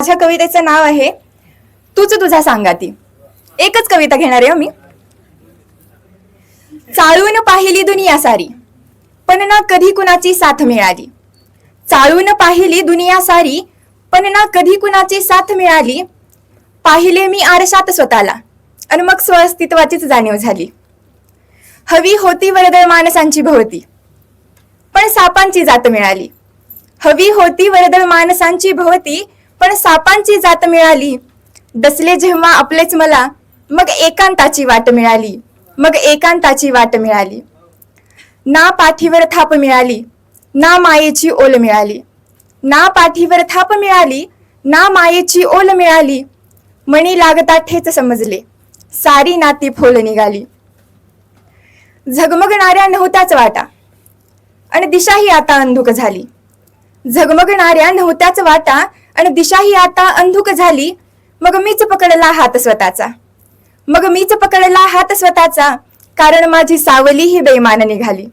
माझ्या कवितेचं नाव आहे तूच तुझा सांगाती. एकच कविता घेणार आहे मी. चाळून पाहिली दुनिया सारी पण ना कधी कुणाची साथ मिळाली. चाळून पाहिली दुनिया सारी पण ना कधी कुणाची साथ मिळाली. पाहिले मी आरशात स्वतःला आणि मग स्वअस्तित्वाचीच जाणीव झाली. हवी होती वर्दळ माणसांची भोवती पण सापांची जात मिळाली. हवी होती वर्दळ माणसांची भोवती पण सापांची जात मिळाली. डसले जेव्हा आपलेच मला मग एकांताची वाट मिळाली. मग एकांताची वाट मिळाली. ना पाठीवर थाप मिळाली ना मायेची ओल मिळाली. ना पाठीवर थाप मिळाली ना मायेची ओल मिळाली. मणी लागता ठेच समजले सारी नाती फोल निघाली. झगमगणाऱ्या नव्हत्याच वाटा आणि दिशाही आता अंधुक झाली. झगमगणाऱ्या नव्हत्याच वाटा आणि दिशाही आता अंधुक झाली. मग मीच पकडला हात स्वतःचा. मग मीच पकडला हात स्वतःचा कारण माझी सावली ही बेईमान निघाली.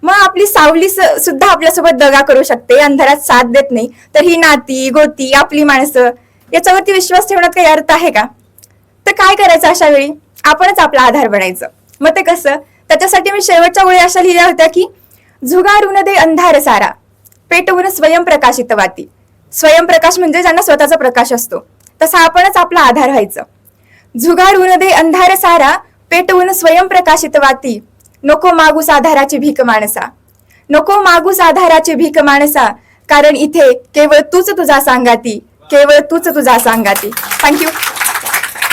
मग आपली सावली सुद्धा आपल्यासोबत दगा करू शकते, अंधारात साथ देत नाही, तर ही नाती गोती आपली माणसं याच्यावरती विश्वास ठेवण्यात काही अर्थ आहे का? तर काय करायचं अशा वेळी? आपणच आपला आधार बनायचं. मग ते कसं? त्याच्यासाठी मी शेवटच्या ओळी अशा लिहिल्या होत्या की झुगारून दे अंधार सारा पेटवून स्वयंप्रकाशित वाती. स्वयंप्रकाश म्हणजे ज्यांना स्वतःचा प्रकाश असतो तसा आपणच आपला आधार व्हायचं. झुगारून दे अंधार सारा पेटवून स्वयंप्रकाशित वाती. नको मागूस आधाराची भीक माणसा. नको मागूस आधाराची भीक माणसा कारण इथे केवळ तूच तुझा सांगाती. केवळ तूच तुझा सांगाती. थँक्यू.